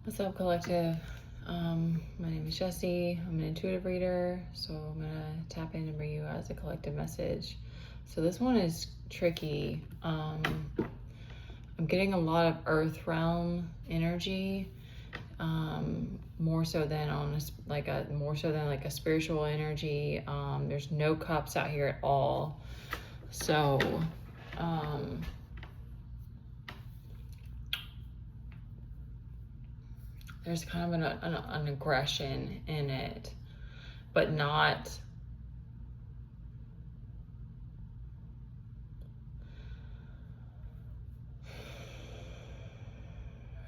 What's up, collective? My name is Jessie. I'm an intuitive reader, so I'm gonna tap in and bring you guys a collective message. So this one is tricky. I'm getting a lot of earth realm energy, more so than like a spiritual energy. There's no cups out here at all. So, there's kind of an aggression in it, but not,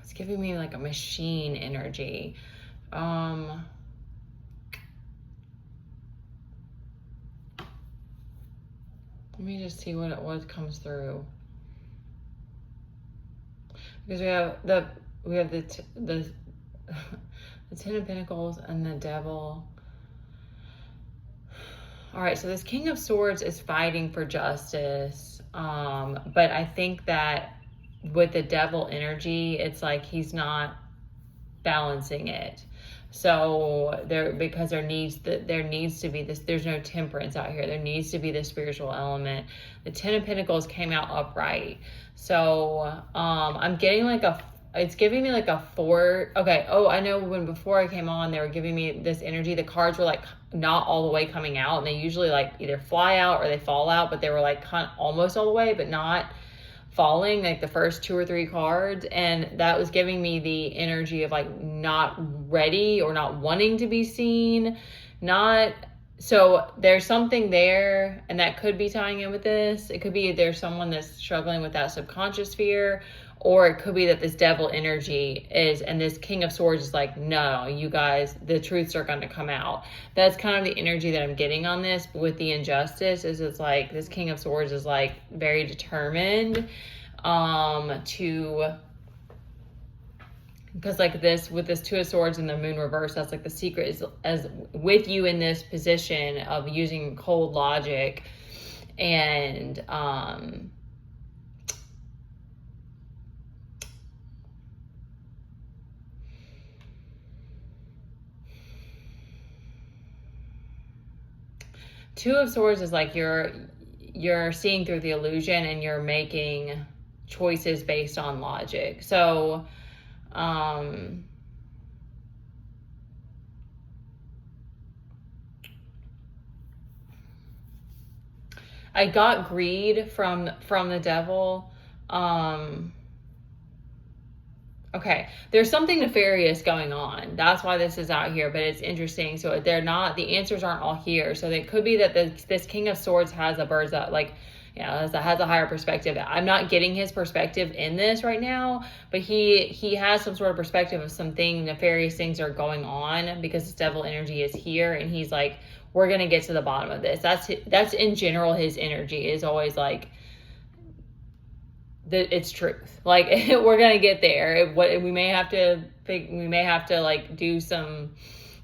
it's giving me like a machine energy. Let me just see what comes through, because we have the Ten of Pentacles and the Devil. All right, so this King of Swords is fighting for justice, but I think that with the Devil energy, it's like he's not balancing it. So because there needs to be this, there's no temperance out here. There needs to be this spiritual element. The Ten of Pentacles came out upright. So I'm getting like it's giving me like a 4. Okay. Oh, I know before I came on, they were giving me this energy. The cards were like not all the way coming out, and they usually like either fly out or they fall out, but they were like almost all the way, but not falling, like the first 2 or 3 cards. And that was giving me the energy of like not ready or not wanting to be seen. So there's something there, and that could be tying in with this. It could be there's someone that's struggling with that subconscious fear, or it could be that this Devil energy is, and this King of Swords is like, no, you guys, the truths are going to come out. That's kind of the energy that I'm getting on this. But with the injustice, it's like this King of Swords is like very determined because like this, with this Two of Swords and the Moon reverse, that's like the secret is as with you in this position of using cold logic and Two of Swords is like you're seeing through the illusion and you're making choices based on logic. So I got greed from the Devil. Okay, there's something nefarious going on. That's why this is out here, but it's interesting. So the answers aren't all here. So it could be that this King of Swords has a bird's eye, like, has a higher perspective. I'm not getting his perspective in this right now, but he has some sort of perspective of something nefarious things are going on because this Devil energy is here, and he's like, we're gonna get to the bottom of this. That's in general his energy is always like, it's truth. Like we're gonna get there. We may have to like do some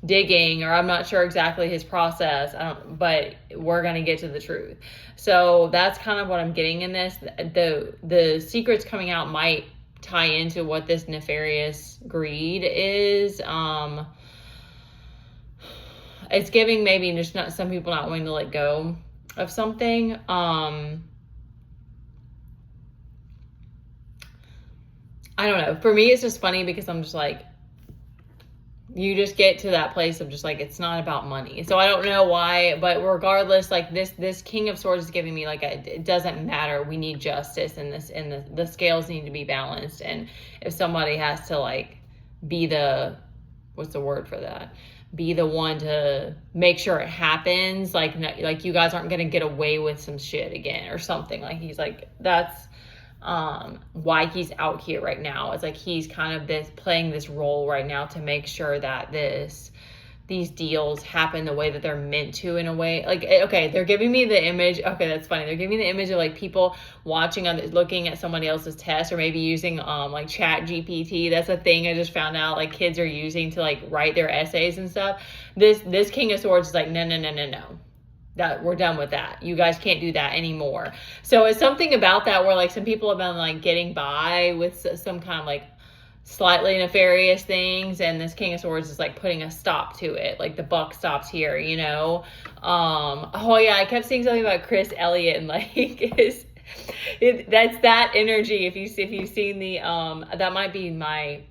digging, or I'm not sure exactly his process. But we're gonna get to the truth. So that's kind of what I'm getting in this. The secrets coming out might tie into what this nefarious greed is. It's giving maybe just not some people not wanting to let go of something. I don't know. For me, it's just funny because I'm just like, you just get to that place of just like, it's not about money. So I don't know why, but regardless, like this King of Swords is giving me like it doesn't matter. We need justice in this, and the scales need to be balanced. And if somebody has to like be what's the word for that? Be the one to make sure it happens. Like you guys aren't going to get away with some shit again or something. Like he's like, that's why he's out here right now. It's like he's kind of playing this role right now to make sure that these deals happen the way that they're meant to, in a way. Like, okay, they're giving me the image. Okay, that's funny. They're giving me the image of like people looking at somebody else's test, or maybe using like Chat GPT. That's a thing I just found out like kids are using to like write their essays and stuff. This King of Swords is like, no. That we're done with that. You guys can't do that anymore. So it's something about that where like some people have been like getting by with some kind of like slightly nefarious things, and this King of Swords is like putting a stop to it. Like the buck stops here, you know? Oh yeah, I kept seeing something about Chris Elliott and like that's that energy. If you've seen the that might be my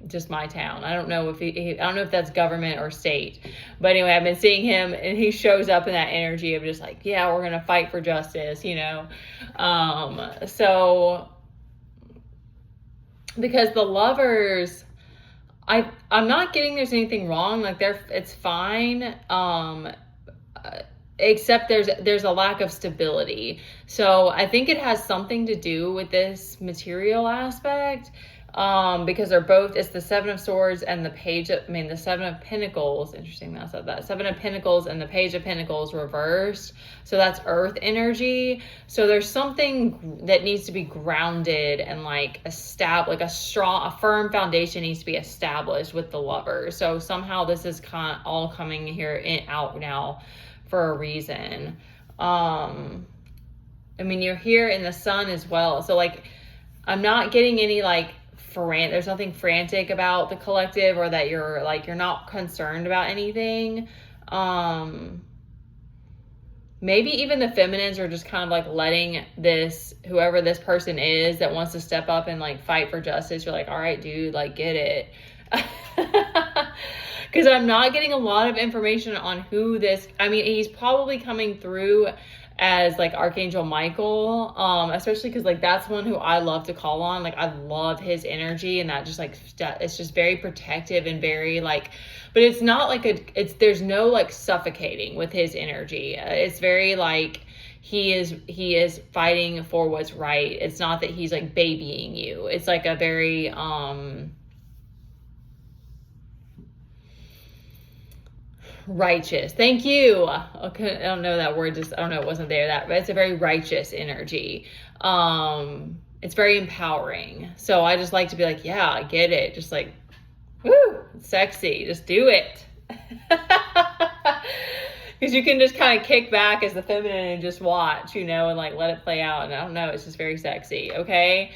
town. I don't know if I don't know if that's government or state, but anyway, I've been seeing him and he shows up in that energy of just like, yeah, we're gonna fight for justice, you know. So because the Lovers, I'm not getting there's anything wrong. Like it's fine. Except there's a lack of stability. So I think it has something to do with this material aspect. Because they're both, it's the Seven of Swords and the the Seven of Pentacles. Interesting that I said that. Seven of Pentacles and the Page of Pentacles reversed. So that's earth energy. So there's something that needs to be grounded and like a firm foundation needs to be established with the Lovers. So somehow this is kind of all coming out now for a reason. You're here in the Sun as well. So like, I'm not getting any like there's nothing frantic about the collective, or that you're not concerned about anything. Maybe even the feminines are just kind of like letting whoever this person is that wants to step up and like fight for justice. You're like, all right, dude, like get it. Because I'm not getting a lot of information on who he's probably coming through as like Archangel Michael, especially because like that's one who I love to call on. Like I love his energy, and that just like it's just very protective and very like, but it's not like there's no like suffocating with his energy. It's very like he is fighting for what's right. It's not that he's like babying you. It's like a very righteous. Thank you. Okay, I don't know that word. I don't know. It wasn't there. But it's a very righteous energy. It's very empowering. So I just like to be like, yeah, I get it. Just like, woo, sexy. Just do it. Because you can just kind of kick back as the feminine and just watch, you know, and like let it play out. And I don't know. It's just very sexy. Okay.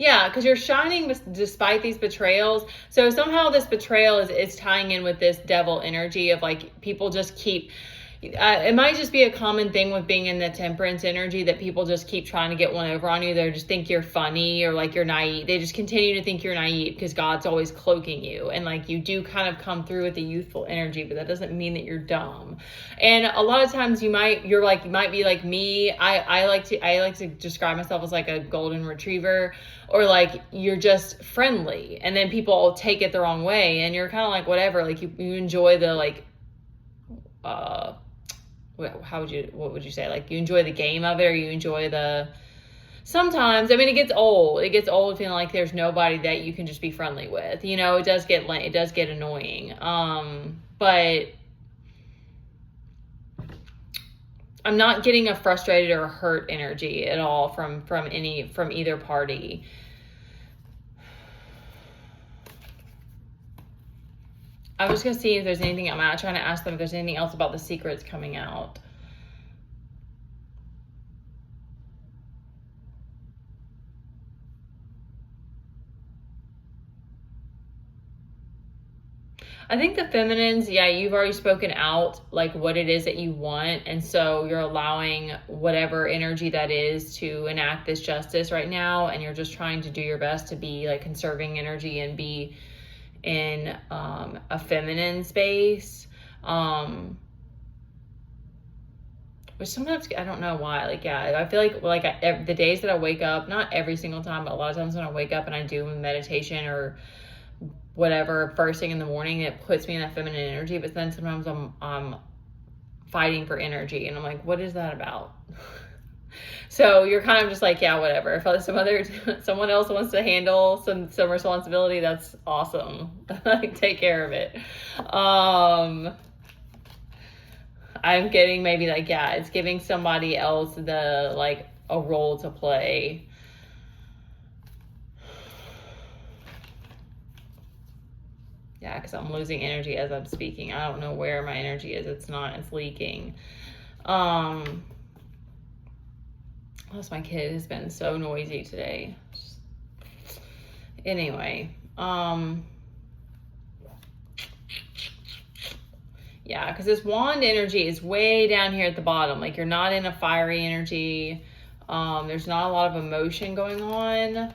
Yeah, because you're shining despite these betrayals. So somehow this betrayal is tying in with this devil energy of like people just keep. It might just be a common thing with being in the temperance energy that people just keep trying to get one over on you. They just think you're funny or like you're naive. They just continue to think you're naive because God's always cloaking you. And like you do kind of come through with the youthful energy, but that doesn't mean that you're dumb. And a lot of times you might be like me. I like to describe myself as like a golden retriever, or like you're just friendly. And then people take it the wrong way and you're kind of like whatever. Like you enjoy the like what would you say? Like you enjoy the game of it, or you enjoy sometimes, it gets old. It gets old feeling like there's nobody that you can just be friendly with. You know, it does get annoying. But I'm not getting a frustrated or a hurt energy at all from either party. I'm just going to see if there's anything. I'm not trying to ask them if there's anything else about the secrets coming out. I think the feminines, yeah, you've already spoken out like what it is that you want. And so you're allowing whatever energy that is to enact this justice right now. And you're just trying to do your best to be like conserving energy and be in a feminine space, which sometimes I don't know why. Like, yeah, I feel like the days that I wake up, not every single time, but a lot of times when I wake up and I do meditation or whatever first thing in the morning, it puts me in that feminine energy. But then sometimes I'm fighting for energy, and I'm like, what is that about? So you're kind of just like, yeah, whatever. If someone else wants to handle some responsibility, that's awesome. Like, take care of it. I'm getting maybe like, yeah, it's giving somebody else a role to play. Yeah, because I'm losing energy as I'm speaking. I don't know where my energy is. It's leaking. Plus, my kid has been so noisy today. Anyway, yeah, because this wand energy is way down here at the bottom. Like, you're not in a fiery energy. There's not a lot of emotion going on.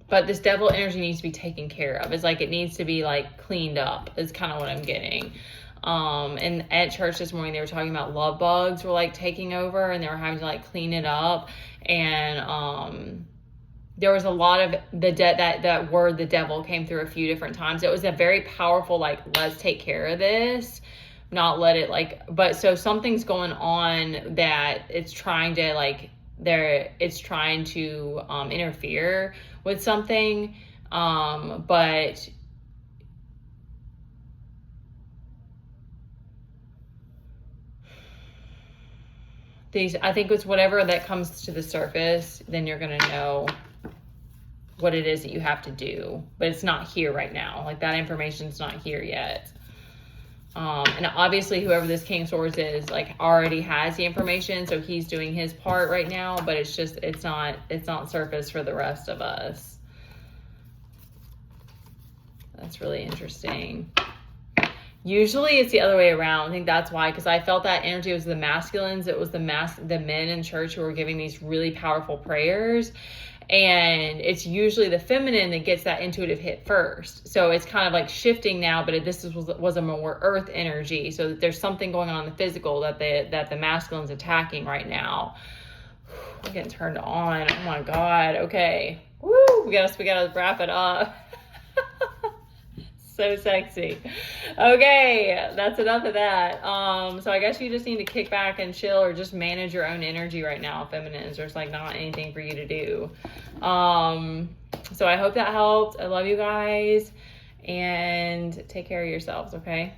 But this devil energy needs to be taken care of. It's like it needs to be like cleaned up is kind of what I'm getting. And at church this morning, they were talking about love bugs were like taking over and they were having to like clean it up. And there was a lot of that word, the devil, came through a few different times. It was a very powerful, like, let's take care of this, not let it like, but so something's going on that it's trying to like, it's trying to interfere with something, but I think it's whatever that comes to the surface, then you're gonna know what it is that you have to do, but it's not here right now. Like, that information's not here yet. And obviously whoever this King of Swords is, like, already has the information, so he's doing his part right now, but it's just, it's not surface for the rest of us. That's really interesting. Usually it's the other way around. I think that's why, because I felt that energy was the masculines. It was the men in church who were giving these really powerful prayers. And it's usually the feminine that gets that intuitive hit first. So it's kind of like shifting now, but this was a more earth energy. So that there's something going on in the physical that the masculine's attacking right now. I'm getting turned on. Oh my God. Okay. Woo. We gotta wrap it up. So sexy. Okay, that's enough of that. So I guess you just need to kick back and chill, or just manage your own energy right now, feminines. There's like not anything for you to do. So I hope that helped. I love you guys, and take care of yourselves, okay?